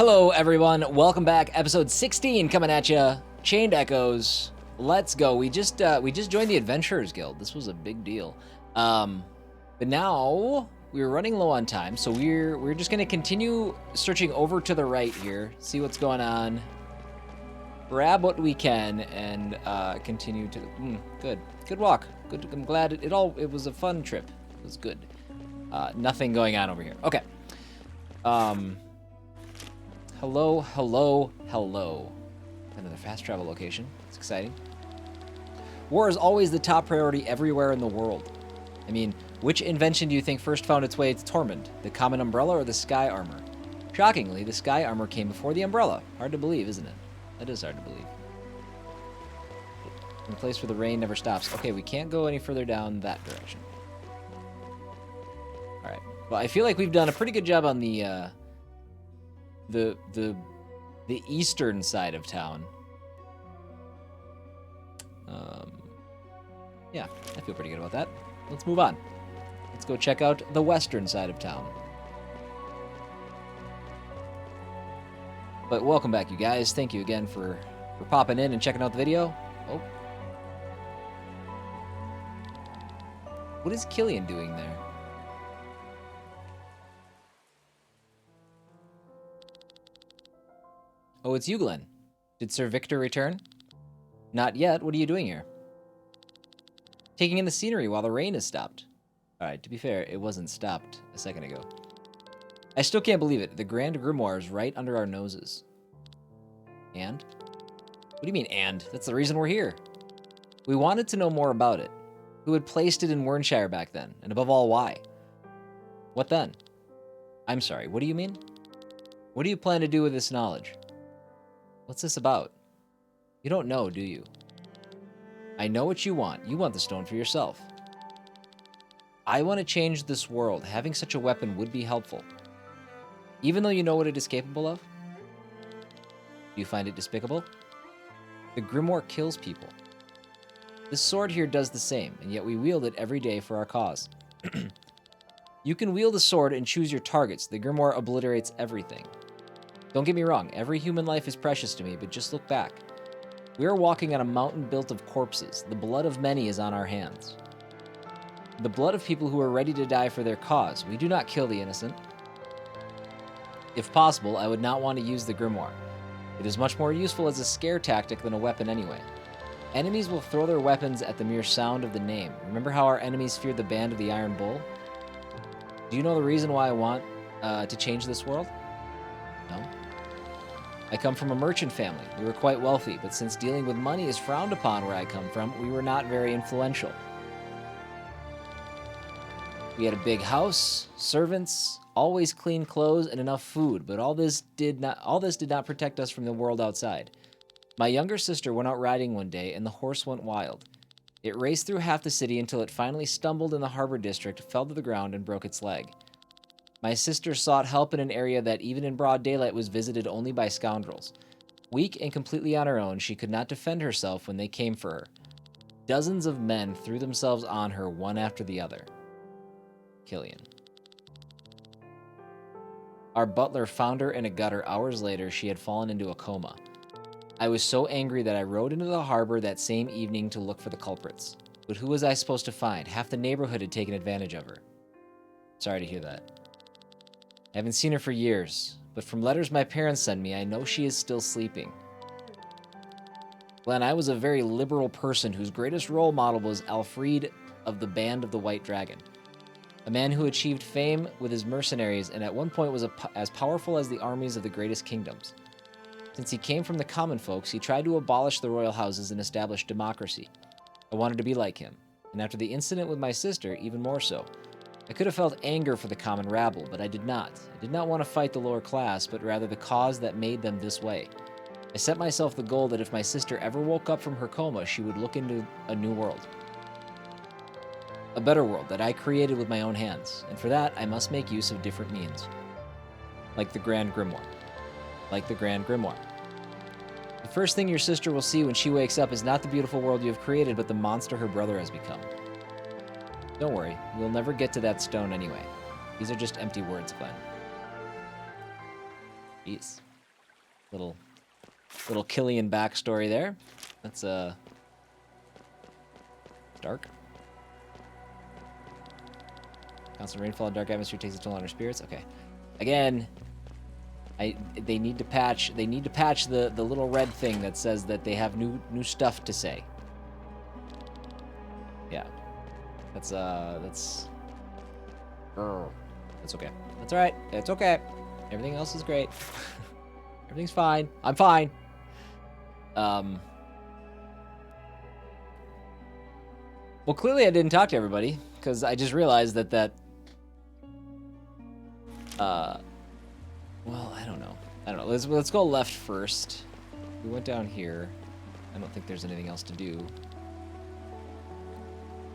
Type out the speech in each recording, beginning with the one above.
Hello, everyone. Welcome back. Episode 16 coming at you. Chained Echoes. Let's go. We just joined the Adventurers Guild. This was a big deal. But now we're running low on time, so we're just gonna continue searching over to the right here, see what's going on, grab what we can, and continue to. Good walk. Good. I'm glad it was a fun trip. It was good. Nothing going on over here. Okay. Hello. Another fast travel location. It's exciting. War is always the top priority everywhere in the world. I mean, which invention do you think first found its way to Tormund? The common umbrella or the sky armor? Shockingly, the sky armor came before the umbrella. Hard to believe, isn't it? That is hard to believe. In a place where the rain never stops. Okay, we can't go any further down that direction. Alright. Well, I feel like we've done a pretty good job on the eastern side of town. Yeah, I feel pretty good about that. Let's move on. Let's go check out the western side of town. But welcome back, you guys. Thank you again for popping in and checking out the video. Oh. What is Killian doing there? Oh, it's you, Glenn. Did Sir Victor return? Not yet. What are you doing here? Taking in the scenery while the rain has stopped. Alright, to be fair, it wasn't stopped a second ago. I still can't believe it. The Grand Grimoire is right under our noses. And? What do you mean, and? That's the reason we're here. We wanted to know more about it. Who had placed it in Wernshire back then? And above all, why? What then? I'm sorry, what do you mean? What do you plan to do with this knowledge? What's this about? You don't know, do you? I know what you want. You want the stone for yourself. I want to change this world. Having such a weapon would be helpful. Even though you know what it is capable of? Do you find it despicable? The Grimoire kills people. This sword here does the same, and yet we wield it every day for our cause. You can wield a sword and choose your targets. The Grimoire obliterates everything. Don't get me wrong, every human life is precious to me, but just look back. We are walking on a mountain built of corpses. The blood of many is on our hands. The blood of people who are ready to die for their cause. We do not kill the innocent. If possible, I would not want to use the Grimoire. It is much more useful as a scare tactic than a weapon anyway. Enemies will throw their weapons at the mere sound of the name. Remember how our enemies feared the band of the Iron Bull? Do you know the reason why I want to change this world? No? I come from a merchant family. We were quite wealthy, but since dealing with money is frowned upon where I come from, we were not very influential. We had a big house, servants, always clean clothes, and enough food, but all this did not protect us from the world outside. My younger sister went out riding one day, and the horse went wild. It raced through half the city until it finally stumbled in the harbor district, fell to the ground, and broke its leg. My sister sought help in an area that even in broad daylight was visited only by scoundrels. Weak and completely on her own, she could not defend herself when they came for her. Dozens of men threw themselves on her one after the other. Killian. Our butler found her in a gutter hours later. She had fallen into a coma. I was so angry that I rode into the harbor that same evening to look for the culprits. But who was I supposed to find? Half the neighborhood had taken advantage of her. Sorry to hear that. I haven't seen her for years, but from letters my parents send me, I know she is still sleeping. Glenn, I was a very liberal person whose greatest role model was Alfred of the Band of the White Dragon. A man who achieved fame with his mercenaries and at one point was as powerful as the armies of the greatest kingdoms. Since he came from the common folks, he tried to abolish the royal houses and establish democracy. I wanted to be like him, and after the incident with my sister, even more so. I could have felt anger for the common rabble, but I did not. I did not want to fight the lower class, but rather the cause that made them this way. I set myself the goal that if my sister ever woke up from her coma, she would look into a new world. A better world that I created with my own hands, and for that, I must make use of different means. Like the Grand Grimoire. Like the Grand Grimoire. The first thing your sister will see when she wakes up is not the beautiful world you have created, but the monster her brother has become. Don't worry, we'll never get to that stone anyway. These are just empty words, Glenn. Peace. Little Killian backstory there. That's dark. Constant rainfall and dark atmosphere takes a toll on our spirits. Okay. Again, they need to patch the little red thing that says that they have new stuff to say. Yeah. That's okay. That's all right. It's okay. Everything else is great. Everything's fine. I'm fine. Well, clearly I didn't talk to everybody because I just realized that well, I don't know. Let's go left first. We went down here. I don't think there's anything else to do.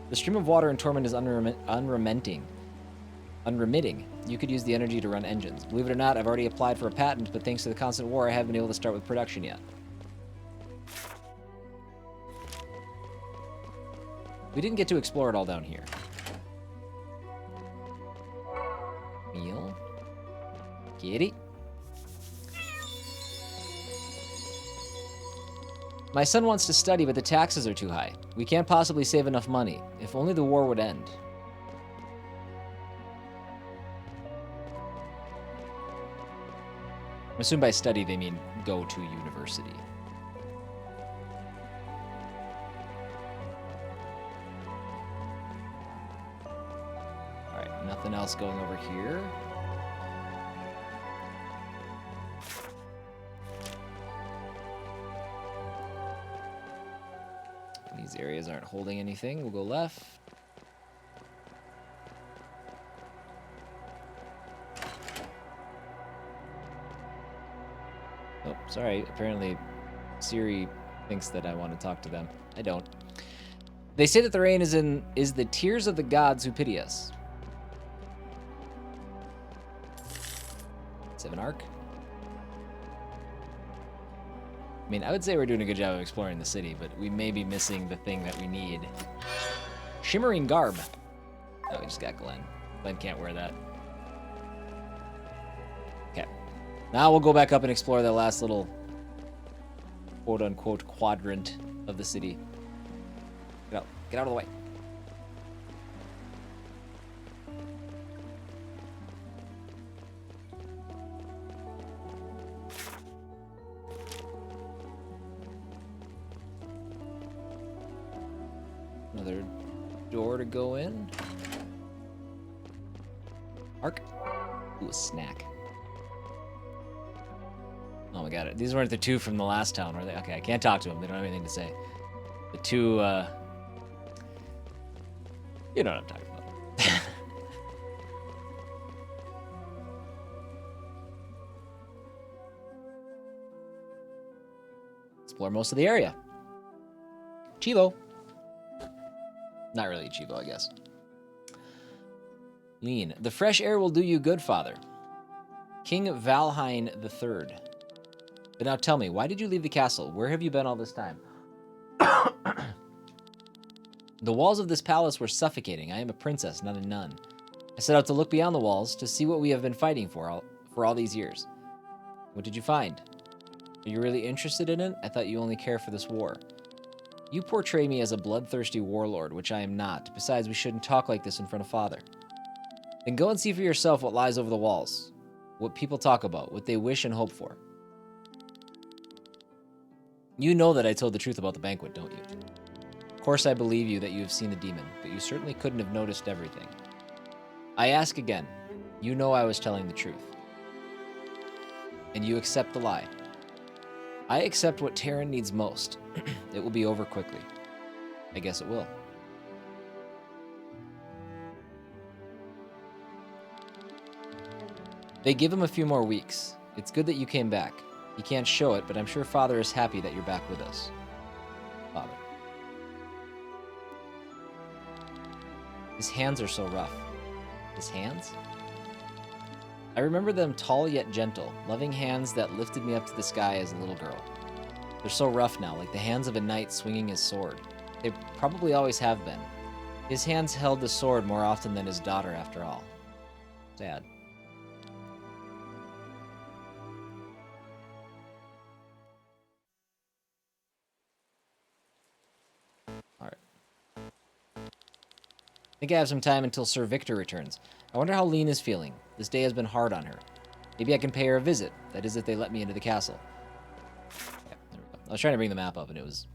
The stream of water in Tormund is unremitting. You could use the energy to run engines. Believe it or not, I've already applied for a patent, but thanks to the constant war, I haven't been able to start with production yet. We didn't get to explore it all down here. Meal. Kitty. My son wants to study, but the taxes are too high. We can't possibly save enough money. If only the war would end. I assume by study they mean go to university. Alright, nothing else going over here. These areas aren't holding anything. We'll go left. Oh, sorry. Apparently, Siri thinks that I want to talk to them. I don't. They say that the rain is the tears of the gods who pity us. 7 Ark. I mean, I would say we're doing a good job of exploring the city, but we may be missing the thing that we need. Shimmering garb. Oh, we just got Glenn. Glenn can't wear that. Okay. Now we'll go back up and explore the last little quote-unquote quadrant of the city. Get out. Get out of the way. Another door to go in. Ark. Ooh, a snack. Oh my god, these weren't the two from the last town, were they? Okay, I can't talk to them. They don't have anything to say. The two, you know what I'm talking about. Explore most of the area. Chivo. Not really a Chivo, I guess. Lean. The fresh air will do you good, father. King Valheim III. But now tell me, why did you leave the castle? Where have you been all this time? The walls of this palace were suffocating. I am a princess, not a nun. I set out to look beyond the walls to see what we have been fighting for all these years. What did you find? Are you really interested in it? I thought you only care for this war. You portray me as a bloodthirsty warlord, which I am not. Besides, we shouldn't talk like this in front of father. Then go and see for yourself what lies over the walls. What people talk about, what they wish and hope for. You know that I told the truth about the banquet, don't you? Of course I believe you that you have seen the demon, but you certainly couldn't have noticed everything. I ask again, you know I was telling the truth. And you accept the lie. I accept what Terran needs most. It will be over quickly. I guess it will. They give him a few more weeks. It's good that you came back. You can't show it, but I'm sure father is happy that you're back with us. Father. His hands are so rough. His hands? I remember them tall yet gentle, loving hands that lifted me up to the sky as a little girl. They're so rough now, like the hands of a knight swinging his sword. They probably always have been. His hands held the sword more often than his daughter, after all. Sad. think I have some time until Sir Victor returns. I wonder how Lean is feeling. This day has been hard on her. Maybe I can pay her a visit. That is if they let me into the castle. Yeah, there we go. I was trying to bring the map up and it was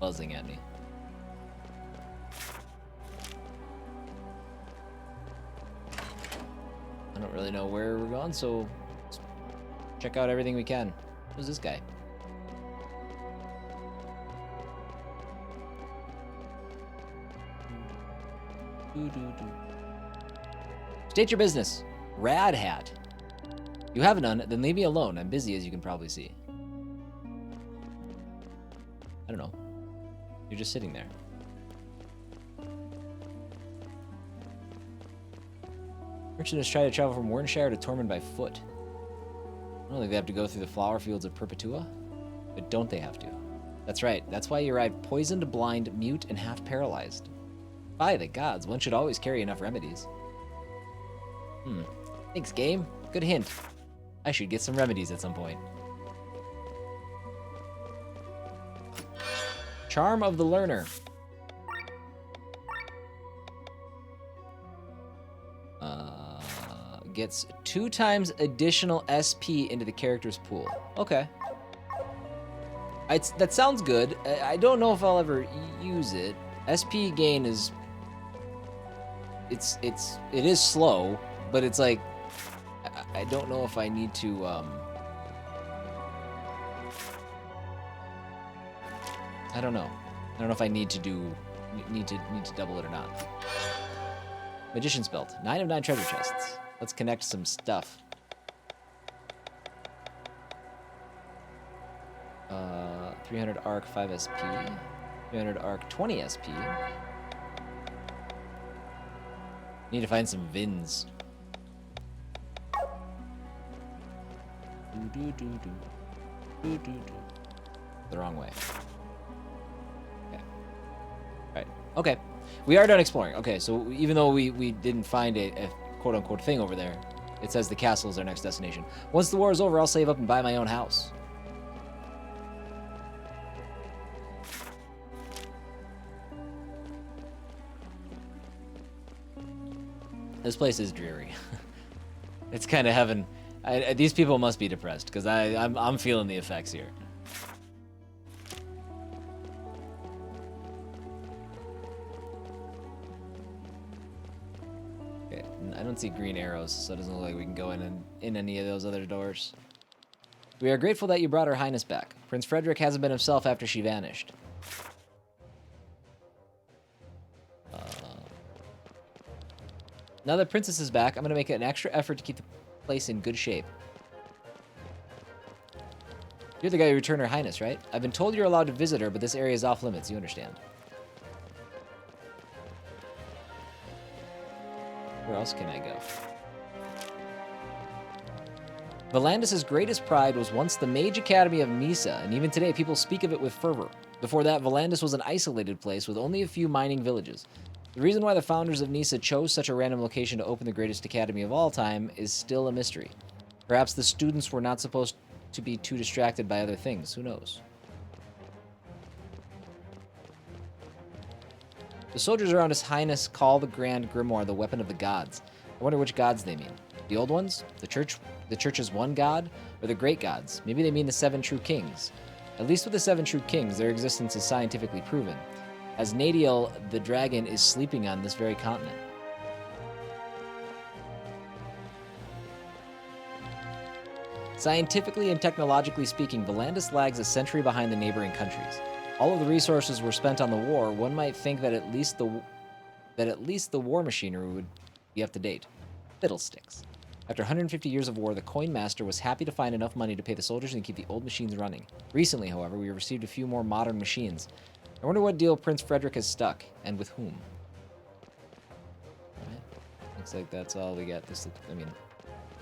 buzzing at me. I don't really know where we're going, so let's check out everything we can. Who's this guy? State your business. Rad hat. You have none, then leave me alone. I'm busy, as you can probably see. I don't know. You're just sitting there. Merchants try to travel from Warrenshire to Tormund by foot. I don't think they have to go through the flower fields of Perpetua. But don't they have to? That's right. That's why you arrived poisoned, blind, mute, and half paralyzed. By the gods, one should always carry enough remedies. Thanks, game. Good hint. I should get some remedies at some point. Charm of the Learner. Gets 2 times additional SP into the character's pool. Okay. That sounds good. I don't know if I'll ever use it. SP gain is... It is slow, but it's like... I don't know if I need to, I don't know. I don't know if I need to double it or not. Magician's Belt. 9 of 9 treasure chests. Let's connect some stuff. 300 Ark, 5 SP. 300 Ark, 20 SP. Need to find some Vins. The wrong way. Okay. Alright. Okay. We are done exploring. Okay, so even though we didn't find a quote-unquote thing over there, it says the castle is our next destination. Once the war is over, I'll save up and buy my own house. This place is dreary. It's kind of heaven. These people must be depressed, because I'm feeling the effects here. Okay, I don't see green arrows, so it doesn't look like we can go in any of those other doors. We are grateful that you brought Her Highness back. Prince Frederick hasn't been himself after she vanished. Now that Princess is back, I'm going to make an extra effort to keep the place in good shape. You're the guy who returned Her Highness, right? I've been told you're allowed to visit her, but this area is off limits, you understand. Where else can I go? Volandis' greatest pride was once the Mage Academy of Nissa, and even today people speak of it with fervor. Before that, Volandis was an isolated place with only a few mining villages. The reason why the founders of Nissa chose such a random location to open the greatest academy of all time is still a mystery. Perhaps the students were not supposed to be too distracted by other things. Who knows? The soldiers around His Highness call the Grand Grimoire the weapon of the gods. I wonder which gods they mean. The old ones? The church's one god? Or the great gods? Maybe they mean the 7 true kings. At least with the 7 true kings, their existence is scientifically proven. As Nadiel, the dragon, is sleeping on this very continent. Scientifically and technologically speaking, Volandis lags a century behind the neighboring countries. All of the resources were spent on the war. One might think that at least the war machinery would be up to date. Fiddlesticks. After 150 years of war, the Coin Master was happy to find enough money to pay the soldiers and keep the old machines running. Recently, however, we received a few more modern machines. I wonder what deal Prince Frederick has stuck, and with whom. Alright. Looks like that's all we got. I mean,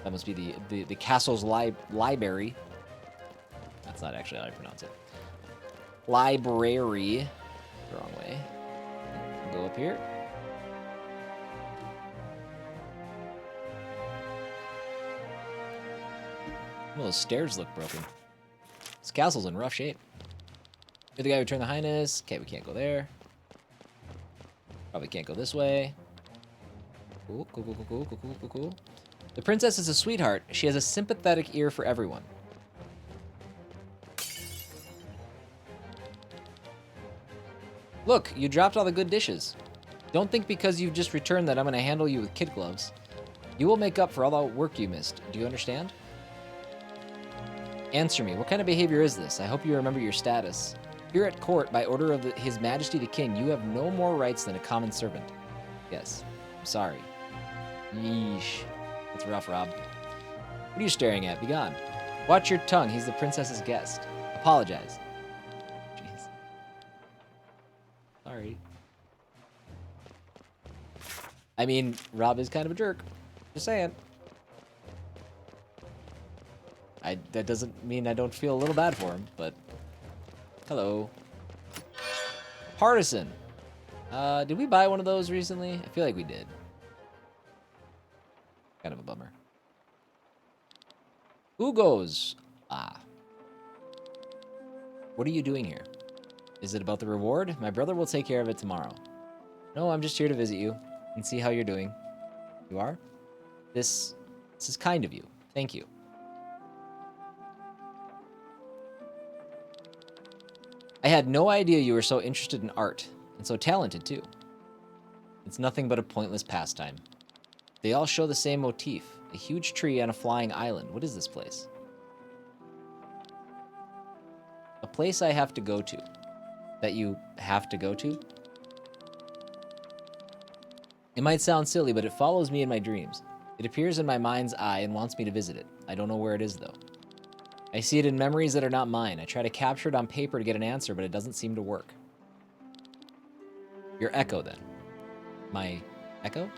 that must be the castle's library. That's not actually how I pronounce it. Library. Wrong way. Go up here. Well, those stairs look broken. This castle's in rough shape. You're the guy who returned the Highness. Okay, we can't go there. Probably can't go this way. Cool, cool, cool, cool, cool, cool, cool, cool, cool. The princess is a sweetheart. She has a sympathetic ear for everyone. Look, you dropped all the good dishes. Don't think because you've just returned that I'm going to handle you with kid gloves. You will make up for all the work you missed. Do you understand? Answer me. What kind of behavior is this? I hope you remember your status. Here at court, by order of His Majesty the King, you have no more rights than a common servant. Yes. I'm sorry. Yeesh. That's rough, Rob. What are you staring at? Be gone. Watch your tongue. He's the princess's guest. Apologize. Jeez. Sorry. I mean, Rob is kind of a jerk. Just saying. That doesn't mean I don't feel a little bad for him, but... Hello. Partisan. Did we buy one of those recently? I feel like we did. Kind of a bummer. Ugos. Ah. What are you doing here? Is it about the reward? My brother will take care of it tomorrow. No, I'm just here to visit you and see how you're doing. You are? This is kind of you. Thank you. I had no idea you were so interested in art, and so talented too. It's nothing but a pointless pastime. They all show the same motif, a huge tree on a flying island. What is this place? A place I have to go to. That you have to go to? It might sound silly, but it follows me in my dreams. It appears in my mind's eye and wants me to visit it. I don't know where it is, though. I see it in memories that are not mine. I try to capture it on paper to get an answer, but it doesn't seem to work. Your echo, then. My echo?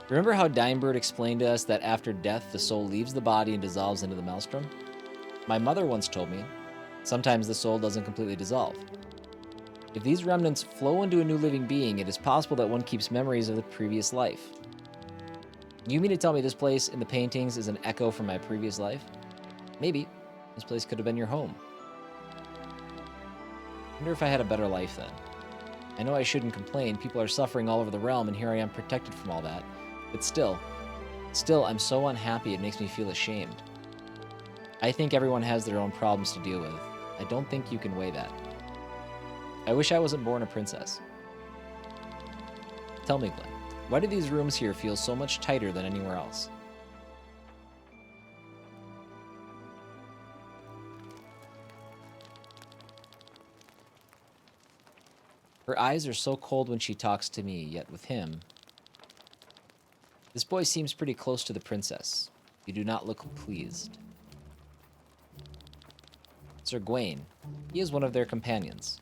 Remember how Dimebird explained to us that after death, the soul leaves the body and dissolves into the maelstrom? My mother once told me, sometimes the soul doesn't completely dissolve. If these remnants flow into a new living being, it is possible that one keeps memories of the previous life. You mean to tell me this place in the paintings is an echo from my previous life? Maybe. This place could have been your home. I wonder if I had a better life then. I know I shouldn't complain. People are suffering all over the realm, and here I am protected from all that. But still, I'm so unhappy it makes me feel ashamed. I think everyone has their own problems to deal with. I don't think you can weigh that. I wish I wasn't born a princess. Tell me, Glenn, why do these rooms here feel so much tighter than anywhere else? Her eyes are so cold when she talks to me, yet with him... This boy seems pretty close to the princess. You do not look pleased. Sir Gawain. He is one of their companions.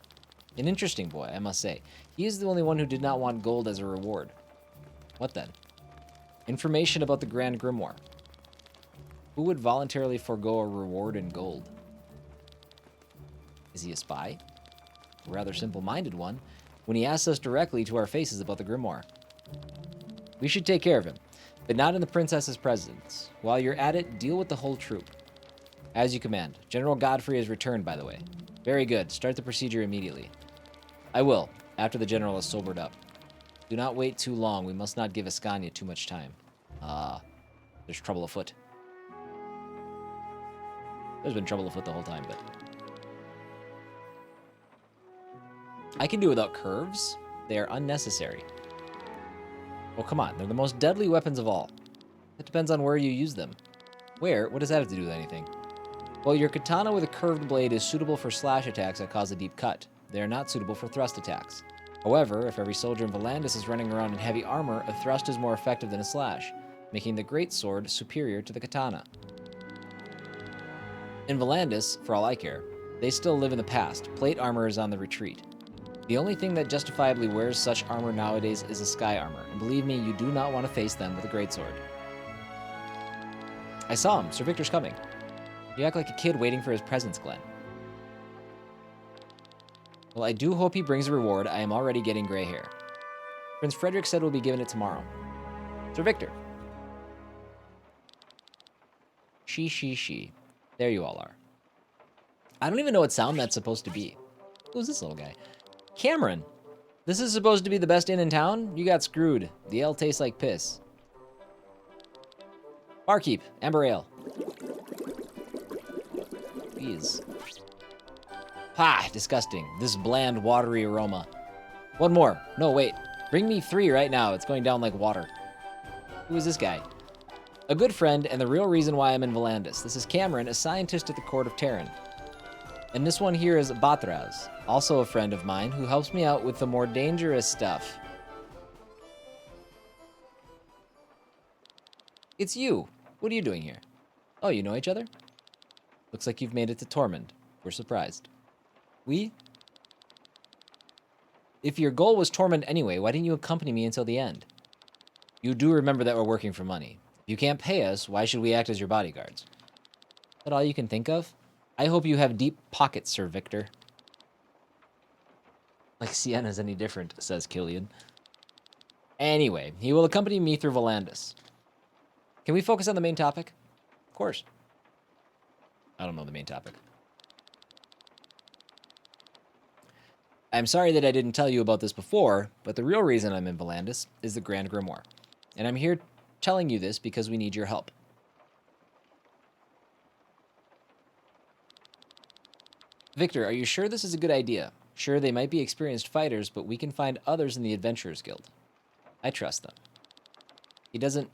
An interesting boy, I must say. He is the only one who did not want gold as a reward. What then? Information about the Grand Grimoire. Who would voluntarily forego a reward in gold? Is he a spy? A rather simple-minded one, when he asks us directly to our faces about the Grimoire. We should take care of him, but not in the princess's presence. While you're at it, deal with the whole troop. As you command. General Godfrey has returned, by the way. Very good. Start the procedure immediately. I will, after the general has sobered up. Do not wait too long. We must not give Ascania too much time. There's trouble afoot. There's been trouble afoot the whole time, but... I can do without curves. They are unnecessary. Well, come on. They're the most deadly weapons of all. It depends on where you use them. Where? What does that have to do with anything? Well, your katana with a curved blade is suitable for slash attacks that cause a deep cut. They are not suitable for thrust attacks. However, if every soldier in Volandis is running around in heavy armor, a thrust is more effective than a slash, making the great sword superior to the katana. In Volandis, for all I care, they still live in the past. Plate armor is on the retreat. The only thing that justifiably wears such armor nowadays is a sky armor, and believe me, you do not want to face them with a greatsword. I saw him. Sir Victor's coming. You act like a kid waiting for his presents, Glenn. Well, I do hope he brings a reward. I am already getting gray hair. Prince Frederick said we'll be given it tomorrow. Sir Victor. She. There you all are. I don't even know what sound that's supposed to be. Who's this little guy? Cameron. This is supposed to be the best inn in town? You got screwed. The ale tastes like piss. Barkeep, amber ale. Jeez. Pah, disgusting. This bland, watery aroma. One more. No, wait. Bring me 3 right now. It's going down like water. Who is this guy? A good friend and the real reason why I'm in Volandis. This is Cameron, a scientist at the court of Terran. And this one here is Batraz, also a friend of mine who helps me out with the more dangerous stuff. It's you. What are you doing here? Oh, you know each other? Looks like you've made it to Tormund. We're surprised. We? If your goal was Tormund anyway, why didn't you accompany me until the end? You do remember that we're working for money. If you can't pay us, why should we act as your bodyguards? Is that all you can think of? I hope you have deep pockets, Sir Victor. Like Sienna's any different, says Killian. Anyway, he will accompany me through Volandis. Can we focus on the main topic? Of course. I don't know the main topic. I'm sorry that I didn't tell you about this before, but the real reason I'm in Volandis is the Grand Grimoire. And I'm here telling you this because we need your help. Victor, are you sure this is a good idea? Sure, they might be experienced fighters, but we can find others in the Adventurers Guild. I trust them. He doesn't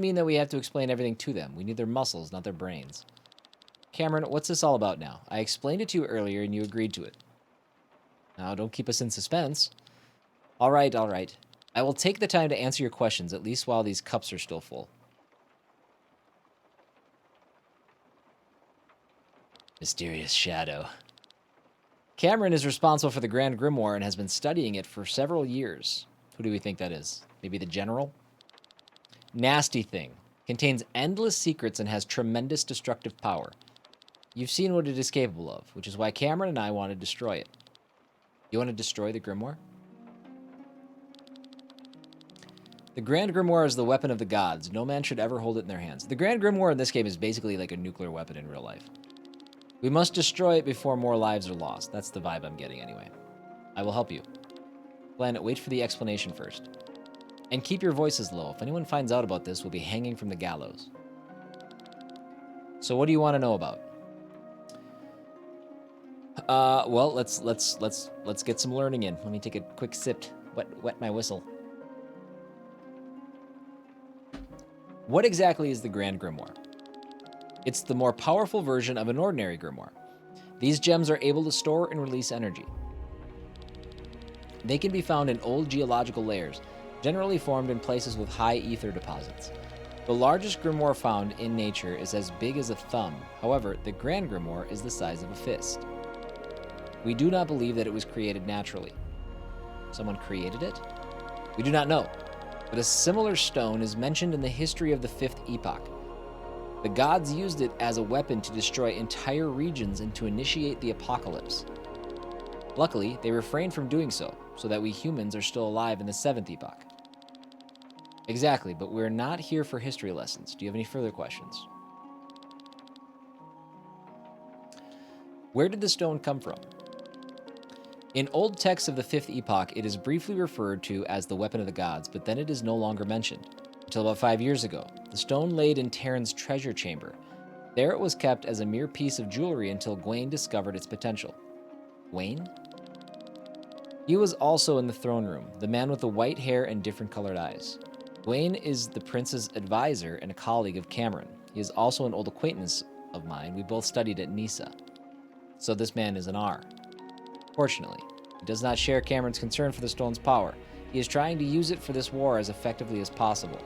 mean that we have to explain everything to them. We need their muscles, not their brains. Cameron, what's this all about now? I explained it to you earlier and you agreed to it. Now, don't keep us in suspense. All right, all right. I will take the time to answer your questions, at least while these cups are still full. Mysterious shadow. Cameron is responsible for the Grand Grimoire and has been studying it for several years. Who do we think that is? Maybe the General? Nasty thing. Contains endless secrets and has tremendous destructive power. You've seen what it is capable of, which is why Cameron and I want to destroy it. You want to destroy the Grimoire? The Grand Grimoire is the weapon of the gods. No man should ever hold it in their hands. The Grand Grimoire in this game is basically like a nuclear weapon in real life. We must destroy it before more lives are lost. That's the vibe I'm getting anyway. I will help you. Planet, wait for the explanation first. And keep your voices low. If anyone finds out about this, we'll be hanging from the gallows. So what do you want to know about? Well, let's get some learning in. Let me take a quick sip. Wet my whistle. What exactly is the Grand Grimoire? It's the more powerful version of an ordinary grimoire. These gems are able to store and release energy. They can be found in old geological layers, generally formed in places with high ether deposits. The largest grimoire found in nature is as big as a thumb. However, the Grand Grimoire is the size of a fist. We do not believe that it was created naturally. Someone created it? We do not know, but a similar stone is mentioned in the history of the 5th Epoch. The gods used it as a weapon to destroy entire regions and to initiate the apocalypse. Luckily, they refrained from doing so that we humans are still alive in the 7th Epoch. Exactly, but we're not here for history lessons. Do you have any further questions? Where did the stone come from? In old texts of the 5th Epoch, it is briefly referred to as the weapon of the gods, but then it is no longer mentioned. Until about 5 years ago, the stone laid in Terran's treasure chamber. There it was kept as a mere piece of jewelry until Gawain discovered its potential. Gawain? He was also in the throne room, the man with the white hair and different colored eyes. Gawain is the prince's advisor and a colleague of Cameron. He is also an old acquaintance of mine. We both studied at Nisa. So this man is an R. Fortunately, he does not share Cameron's concern for the stone's power. He is trying to use it for this war as effectively as possible.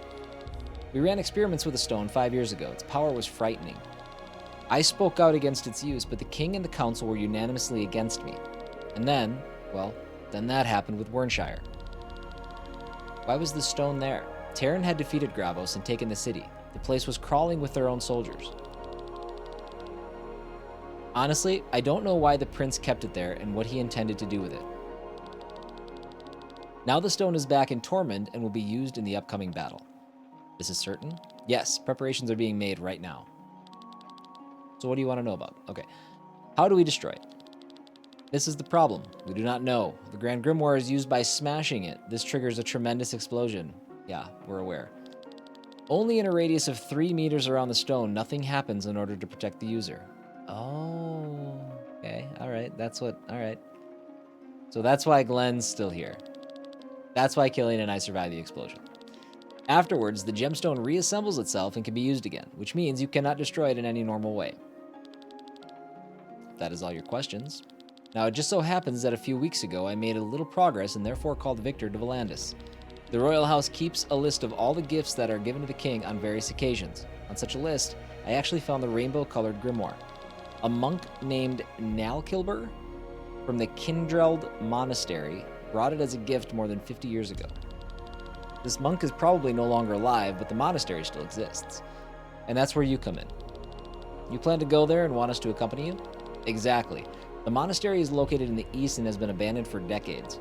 We ran experiments with the stone 5 years ago. Its power was frightening. I spoke out against its use, but the king and the council were unanimously against me. And then, well, then that happened with Wernshire. Why was the stone there? Terran had defeated Gravos and taken the city. The place was crawling with their own soldiers. Honestly, I don't know why the prince kept it there and what he intended to do with it. Now the stone is back in Tormund and will be used in the upcoming battle. This is certain? Yes, preparations are being made right now. So what do you want to know about? Okay. How do we destroy it? This is the problem. We do not know. The Grand Grimoire is used by smashing it. This triggers a tremendous explosion. Yeah, we're aware. Only in a radius of 3 meters around the stone, nothing happens in order to protect the user. Oh, okay. All right. That's what. All right. So that's why Glenn's still here. That's why Killian and I survived the explosion. Afterwards, the gemstone reassembles itself and can be used again, which means you cannot destroy it in any normal way. If that is all your questions. Now, it just so happens that a few weeks ago, I made a little progress and therefore called Victor to Volandis. The royal house keeps a list of all the gifts that are given to the king on various occasions. On such a list, I actually found the rainbow-colored grimoire. A monk named Nalkilber from the Kindreld Monastery brought it as a gift more than 50 years ago. This monk is probably no longer alive, but the monastery still exists. And that's where you come in. You plan to go there and want us to accompany you? Exactly. The monastery is located in the east and has been abandoned for decades.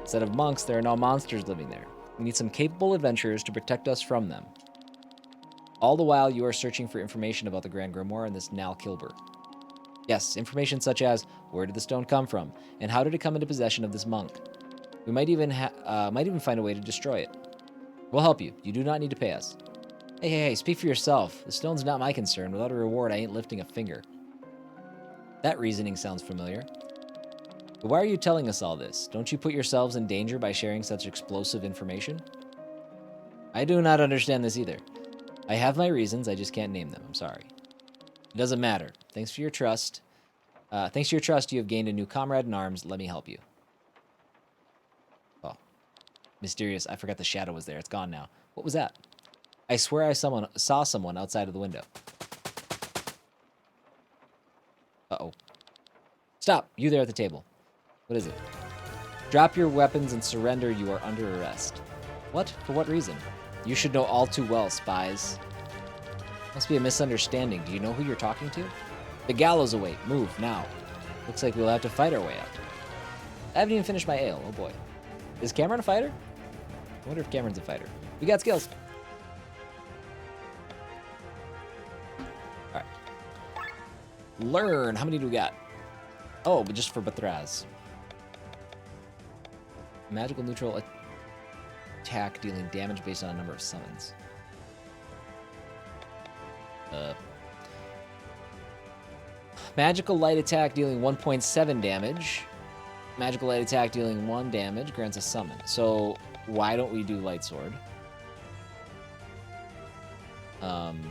Instead of monks, there are now monsters living there. We need some capable adventurers to protect us from them. All the while, you are searching for information about the Grand Grimoire and this Nalkilber. Yes, information such as, where did the stone come from, and how did it come into possession of this monk? We might even find a way to destroy it. We'll help you. You do not need to pay us. Hey, speak for yourself. The stone's not my concern. Without a reward, I ain't lifting a finger. That reasoning sounds familiar. But why are you telling us all this? Don't you put yourselves in danger by sharing such explosive information? I do not understand this either. I have my reasons, I just can't name them. I'm sorry. It doesn't matter. Thanks for your trust. Thanks to your trust, you have gained a new comrade in arms. Let me help you. Oh. Mysterious. I forgot the shadow was there. It's gone now. What was that? I swear I saw someone outside of the window. Uh-oh. Stop! You there at the table. What is it? Drop your weapons and surrender. You are under arrest. What? For what reason? You should know all too well, spies. Must be a misunderstanding. Do you know who you're talking to? The gallows await. Move, now. Looks like we'll have to fight our way out. I haven't even finished my ale. Oh boy. Is Cameron a fighter? I wonder if Cameron's a fighter. We got skills. Alright. Learn. How many do we got? Oh, but just for Bathraz. Magical neutral attack dealing damage based on a number of summons. Magical light attack dealing 1.7 damage. Magical light attack dealing 1 damage grants a summon. So why don't we do light sword? And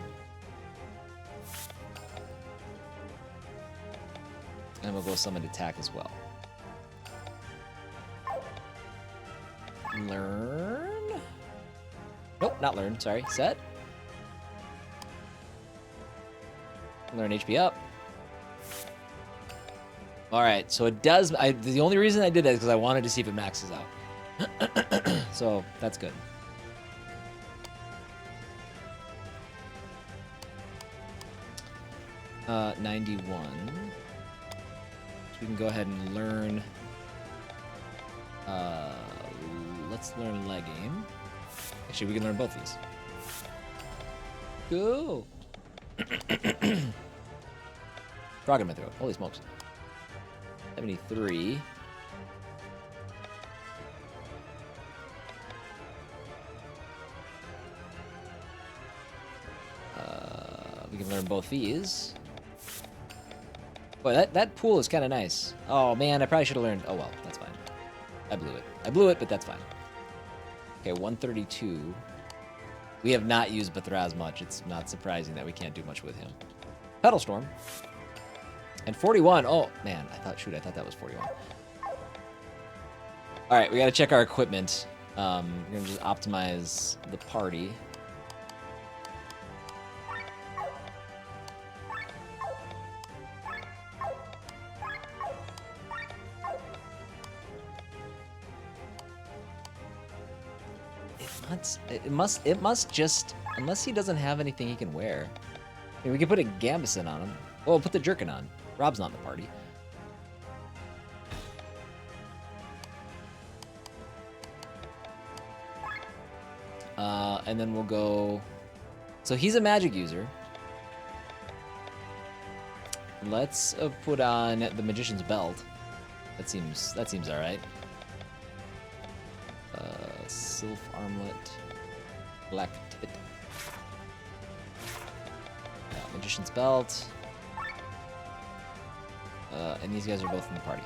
we'll go summon attack as well. Learn? Nope, not learn. Sorry. Set. Learn HP up. Alright, so it does... the only reason I did that is because I wanted to see if it maxes out. So, that's good. Uh, 91. So we can go ahead and learn... let's learn leg aim. Actually, we can learn both these. Cool. Frog in my throat. Holy smokes. 73. We can learn both these. Boy, that pool is kind of nice. Oh man, I probably should have learned. Oh well, that's fine. I blew it. I blew it, but that's fine. Okay, 132. We have not used Bathraz much. It's not surprising that we can't do much with him. Pedal Storm. And 41. Oh, man. I thought that was 41. All right, we got to check our equipment. We're going to just optimize the party. It must just, unless he doesn't have anything he can wear. I mean, we could put a Gambison on him. Well, put the Jerkin on. Rob's not in the party. And then we'll go... So he's a magic user. Let's put on the Magician's Belt. That seems all right. Sylph armlet, black tippet, magician's belt, and these guys are both in the party.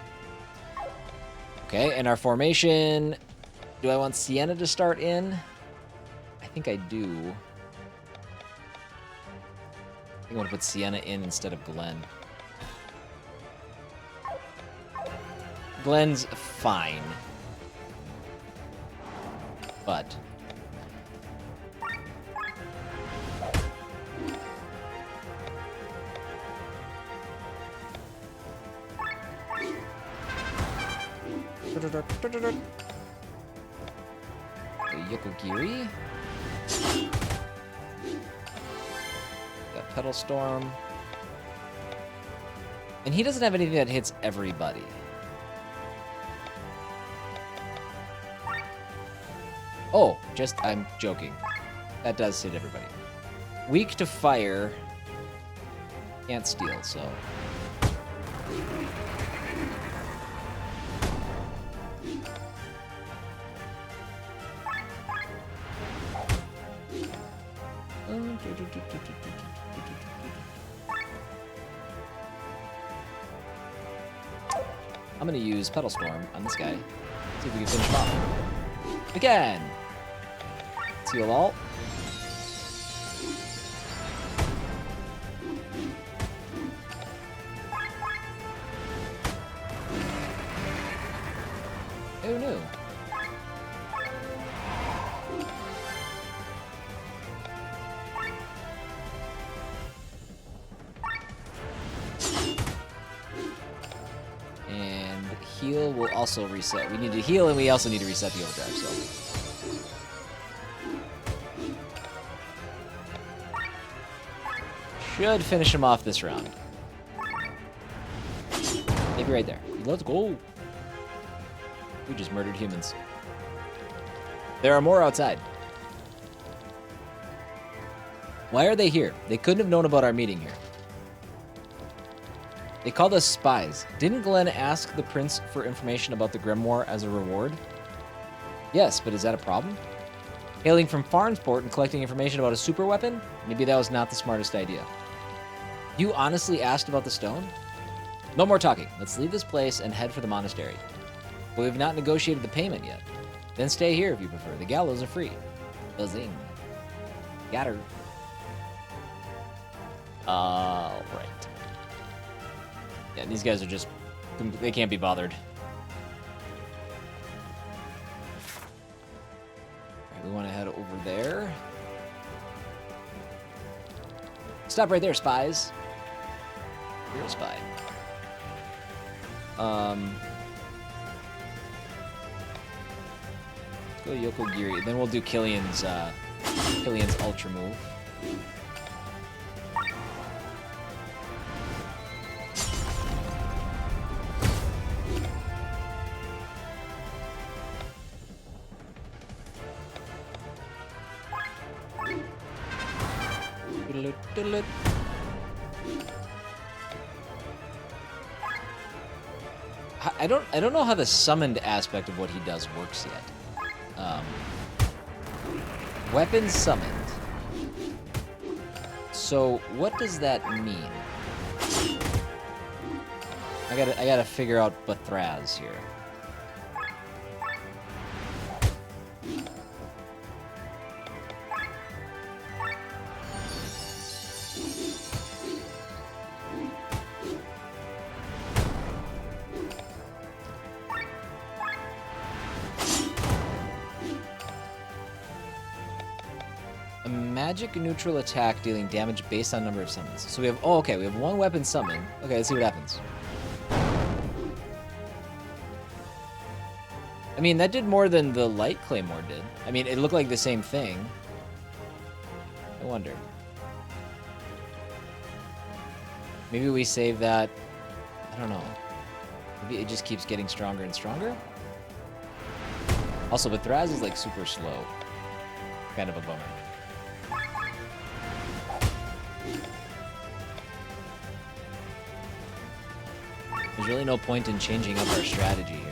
Okay, and our formation. Do I want Sienna to start in? I think I do. I think I want to put Sienna in instead of Glenn. Glenn's fine. But Yokogiri. Got Petal Storm. And he doesn't have anything that hits everybody. Oh, I'm joking. That does hit everybody. Weak to fire. Can't steal, so. I'm gonna use Petal Storm on this guy. See if we can finish him off. Again! Seal all. Oh no. And heal will also reset. We need to heal and we also need to reset the overdrive, so. Should finish him off this round. Maybe right there. Let's go. We just murdered humans. There are more outside. Why are they here? They couldn't have known about our meeting here. They called us spies. Didn't Glenn ask the prince for information about the grimoire as a reward? Yes, but is that a problem? Hailing from Farnsport and collecting information about a super weapon? Maybe that was not the smartest idea. You honestly asked about the stone? No more talking. Let's leave this place and head for the monastery. But we've not negotiated the payment yet. Then stay here if you prefer. The gallows are free. Buzzing. Got her. All right. Yeah, these guys are just... They can't be bothered. All right, we want to head over there. Stop right there, spies. You're a spy. Let's go Yokogiri. Then we'll do Killian's ultra move. I don't know how the summoned aspect of what he does works yet. Weapons summoned. So what does that mean? I gotta figure out Bathraz here. Magic neutral attack dealing damage based on number of summons. So we have, oh, okay, we have one weapon summon. Okay, let's see what happens. I mean, that did more than the light claymore did. I mean, it looked like the same thing. I wonder. Maybe we save that. I don't know. Maybe it just keeps getting stronger and stronger. Also, but Thraz is like super slow. Kind of a bummer. There's really no point in changing up our strategy here.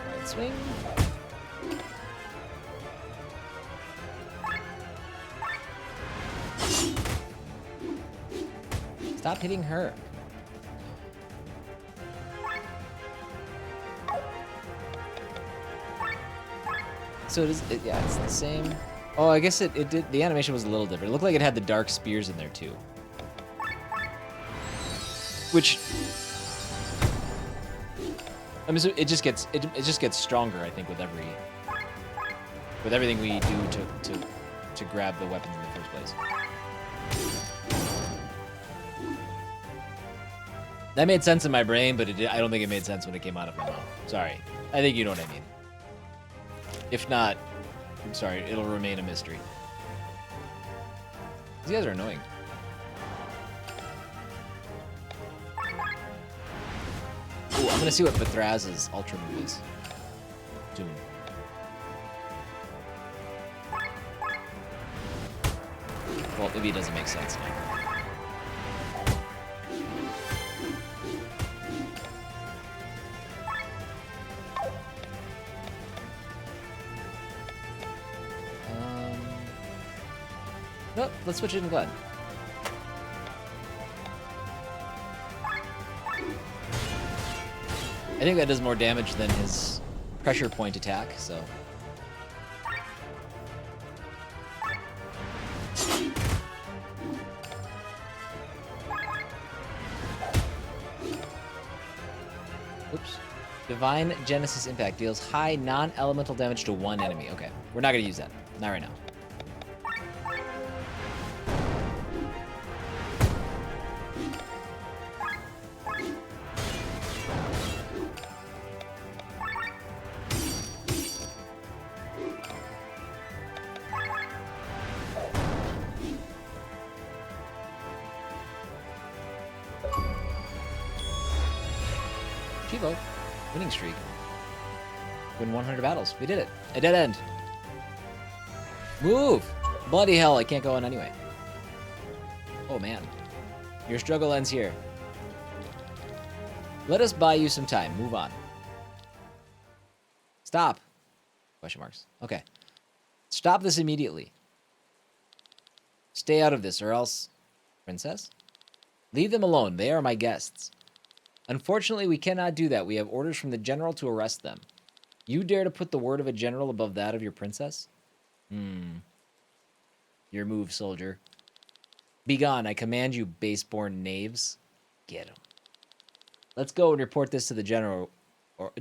Right swing. Stop hitting her. So yeah, it's the same. Oh, I guess it did. The animation was a little different. It looked like it had the dark spears in there too. Which, I mean, so it just gets stronger. I think with everything we do to grab the weapons in the first place. That made sense in my brain, but I don't think it made sense when it came out of my mouth. Sorry. I think you know what I mean. If not, I'm sorry, it'll remain a mystery. These guys are annoying. Ooh, I'm gonna see what Vithraz's ultra move is. Soon. Well, maybe it doesn't make sense now. Nope, let's switch it in Glenn. I think that does more damage than his pressure point attack, so. Oops. Divine Genesis Impact deals high non-elemental damage to one enemy. Okay, we're not gonna use that. Not right now. Chivo, winning streak. Win 100 battles. We did it. A dead end. Move! Bloody hell, I can't go in anyway. Oh man. Your struggle ends here. Let us buy you some time. Move on. Stop. Question marks. Okay. Stop this immediately. Stay out of this or else... Princess? Leave them alone. They are my guests. Unfortunately, we cannot do that. We have orders from the general to arrest them. You dare to put the word of a general above that of your princess? Your move, soldier. Begone, I command you, base-born knaves. Get him. Let's go and report this to the general, or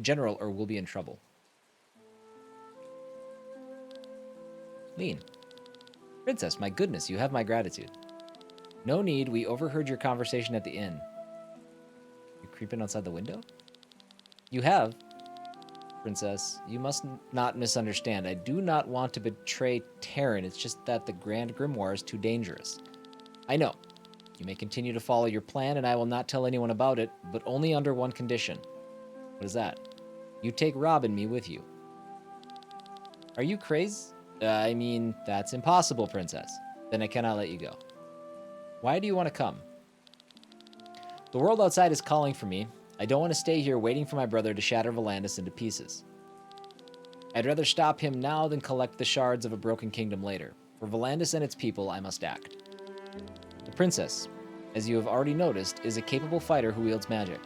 we'll be in trouble. Lean. Princess, my goodness, you have my gratitude. No need, we overheard your conversation at the inn. You creeping outside the window? You have. Princess, you must not misunderstand. I do not want to betray Terran. It's just that the Grand Grimoire is too dangerous. I know. You may continue to follow your plan, and I will not tell anyone about it, but only under one condition. What is that? You take Rob and me with you. Are you crazy? I mean, that's impossible, Princess. Then I cannot let you go. Why do you want to come? The world outside is calling for me. I don't want to stay here waiting for my brother to shatter Volandis into pieces. I'd rather stop him now than collect the shards of a broken kingdom later. For Volandis and its people, I must act. The princess, as you have already noticed, is a capable fighter who wields magic,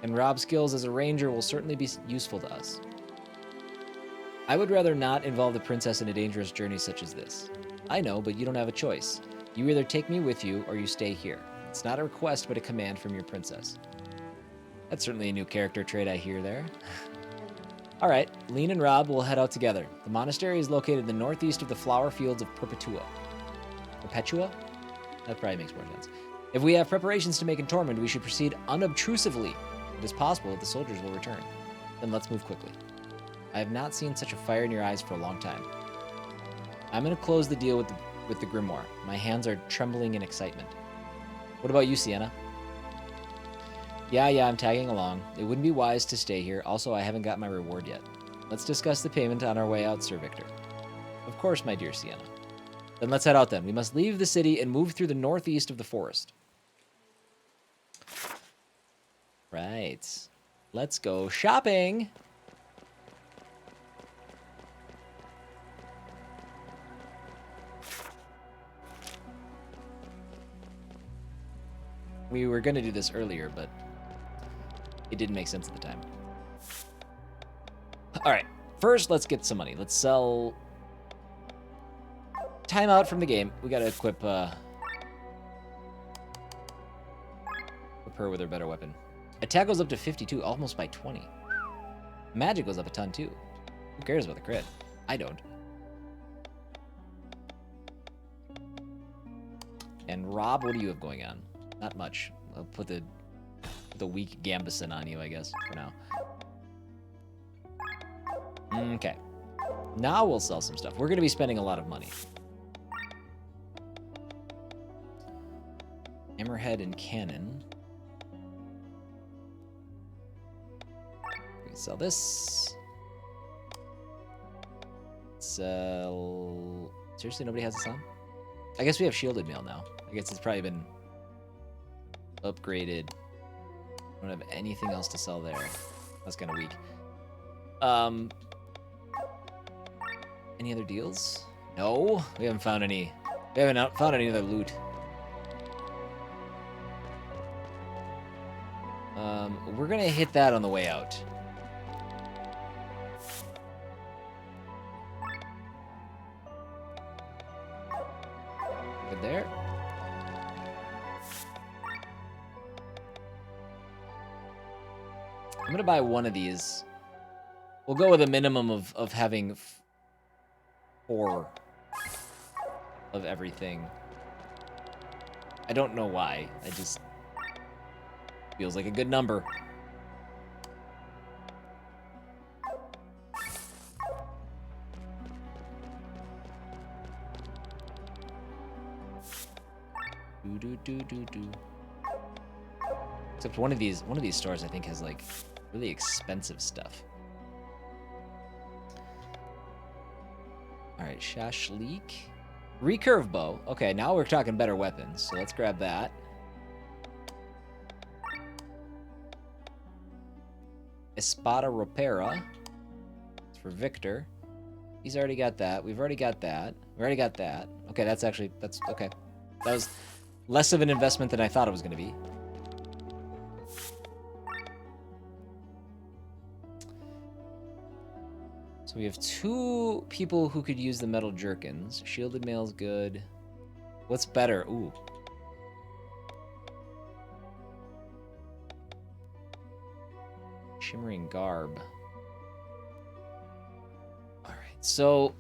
and Rob's skills as a ranger will certainly be useful to us. I would rather not involve the princess in a dangerous journey such as this. I know, but you don't have a choice. You either take me with you, or you stay here. It's not a request, but a command from your princess. That's certainly a new character trait I hear there. All right, Lean and Rob will head out together. The monastery is located in the northeast of the flower fields of Perpetua. Perpetua? That probably makes more sense. If we have preparations to make in Tormund, we should proceed unobtrusively. It is possible that the soldiers will return. Then let's move quickly. I have not seen such a fire in your eyes for a long time. I'm going to close the deal with the grimoire. My hands are trembling in excitement. What about you, Sienna? Yeah, I'm tagging along. It wouldn't be wise to stay here. Also, I haven't got my reward yet. Let's discuss the payment on our way out, Sir Victor. Of course, my dear Sienna. Then let's head out then. We must leave the city and move through the northeast of the forest. Right. Let's go shopping. We were going to do this earlier, but it didn't make sense at the time. All right. First, let's get some money. Let's sell... Time out from the game. We got to equip her with her better weapon. Attack goes up to 52, almost by 20. Magic goes up a ton, too. Who cares about the crit? I don't. And Rob, what do you have going on? Not much. I'll put the weak Gambison on you, I guess, for now. Okay. Now we'll sell some stuff. We're going to be spending a lot of money. Hammerhead and Cannon. We can sell this. Sell... Seriously, nobody has this on? I guess we have shielded mail now. I guess it's probably been upgraded. I don't have anything else to sell there. That's kind of weak. Any other deals? No, we haven't found any. We haven't found any other loot. We're gonna hit that on the way out. Good there. I'm gonna buy one of these. We'll go with a minimum of having 4 of everything. I don't know why. I just feels like a good number. Do. Except one of these stores I think has like really expensive stuff. All right, Shashlik. Recurve bow. Okay, now we're talking better weapons. So let's grab that. Espada Ropera. It's for Victor. He's already got that. We've already got that. We already got that. Okay, that's okay. That was less of an investment than I thought it was going to be. So we have 2 people who could use the metal jerkins. Shielded mail's good. What's better? Ooh. Shimmering garb. Alright, so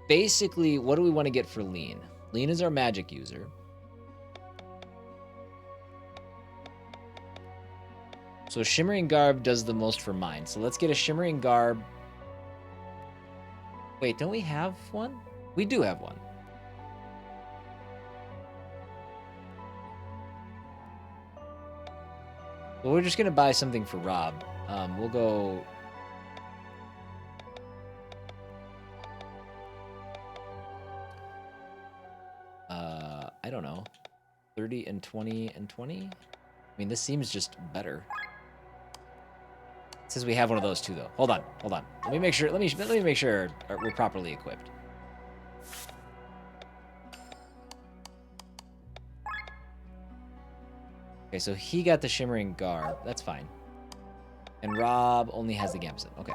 basically, what do we want to get for Lean? Lean is our magic user. So Shimmering Garb does the most for mine. So let's get a Shimmering Garb. Wait, don't we have one? We do have one. Well, we're just going to buy something for Rob. We'll go... I don't know. 30 and 20 and 20? I mean, this seems just better. It says we have one of those too, though. Hold on. Let me make sure. Let me make sure we're properly equipped. Okay, so he got the Shimmering Garb. That's fine. And Rob only has the Gamson. Okay.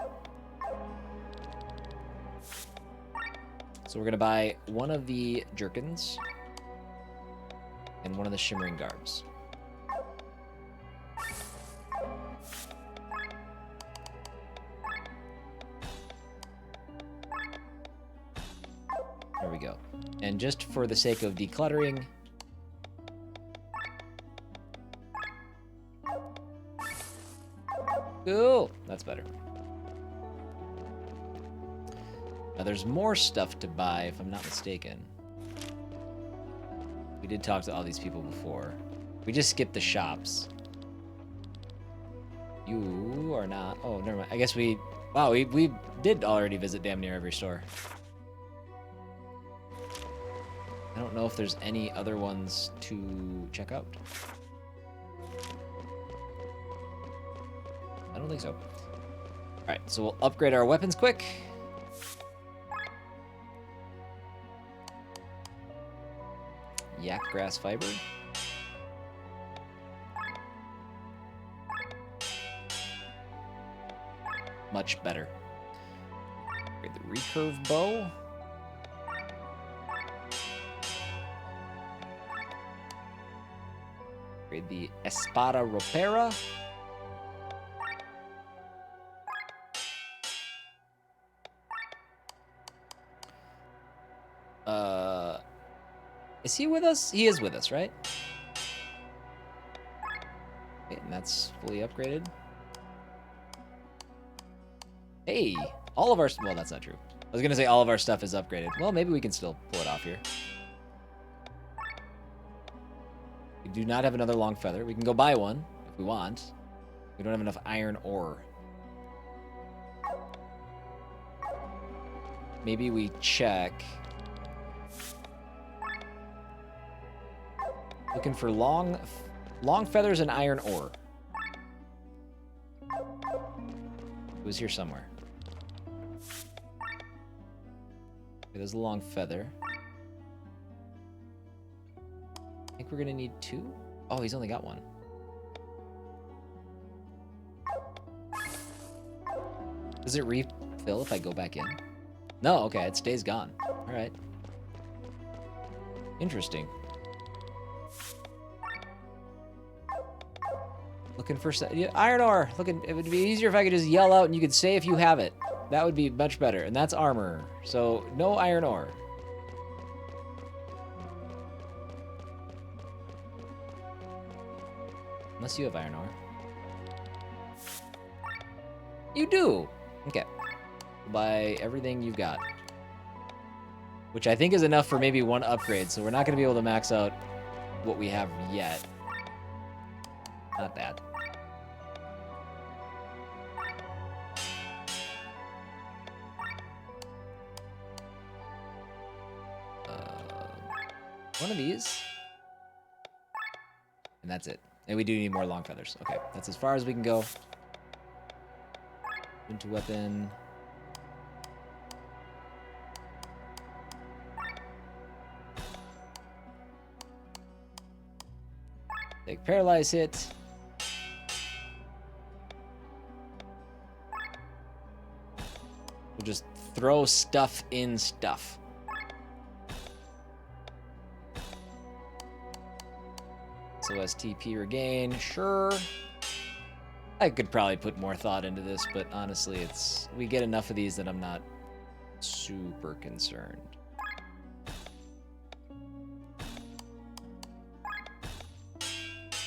So we're gonna buy one of the Jerkins and one of the Shimmering Garbs. There we go. And just for the sake of decluttering, cool. That's better. Now there's more stuff to buy, if I'm not mistaken. We did talk to all these people before. We just skipped the shops. You are not... Oh, never mind. I guess we... Wow, we did already visit damn near every store. I don't know if there's any other ones to check out. I don't think so. Alright, so we'll upgrade our weapons quick. Yak grass fiber. Much better. Upgrade the recurve bow. Upgrade the Espada Ropera. Is he with us? He is with us, right? Okay, and that's fully upgraded. Hey, all of our... Well, that's not true. I was going to say all of our stuff is upgraded. Well, maybe we can still pull it off here. We do not have another long feather. We can go buy one if we want. We don't have enough iron ore. Maybe we check... Looking for long feathers and iron ore. It was here somewhere. Okay, there's a long feather. I think we're gonna need 2. Oh, he's only got 1. Does it refill if I go back in? No, okay, it stays gone. All right. Interesting. Looking for iron ore. It would be easier if I could just yell out and you could say if you have it. That would be much better. And that's armor. So no iron ore. Unless you have iron ore. You do. Okay. Buy everything you've got. Which I think is enough for maybe 1 upgrade. So we're not going to be able to max out what we have yet. Not bad. One of these. And that's it. And we do need more long feathers. Okay, that's as far as we can go. Into weapon. Take paralyze hit. We'll just throw stuff in stuff. So STP regain, sure. I could probably put more thought into this, but honestly, we get enough of these that I'm not super concerned.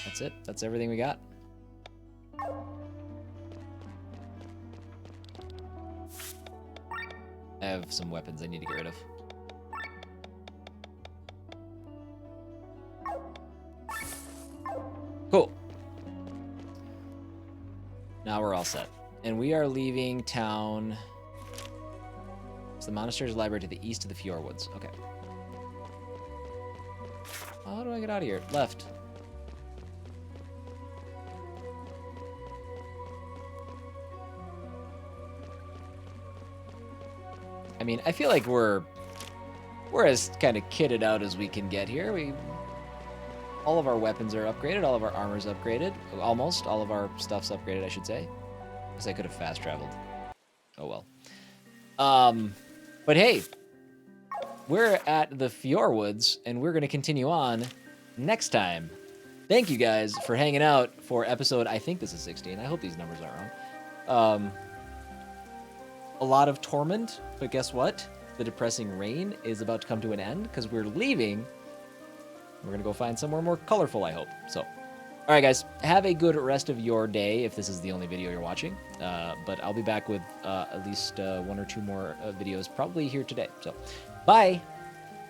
That's it. That's everything we got. I have some weapons I need to get rid of. Cool. Now we're all set. And we are leaving town. It's the Monastery's Library to the east of the Fjord Woods. Okay. How do I get out of here? Left. I mean, I feel like we're as kind of kitted out as we can get here. All of our weapons are upgraded. All of our armor's upgraded. Almost. All of our stuff's upgraded, I should say. Because I could have fast traveled. Oh, well. But hey, we're at the Fjord Woods, and we're going to continue on next time. Thank you guys for hanging out for episode, I think this is 16. I hope these numbers aren't wrong. A lot of Tormund, but guess what? The depressing rain is about to come to an end because we're leaving. We're going to go find somewhere more colorful, I hope. So, all right, guys, have a good rest of your day if this is the only video you're watching. But I'll be back with at least 1 or 2 more videos probably here today. So, bye.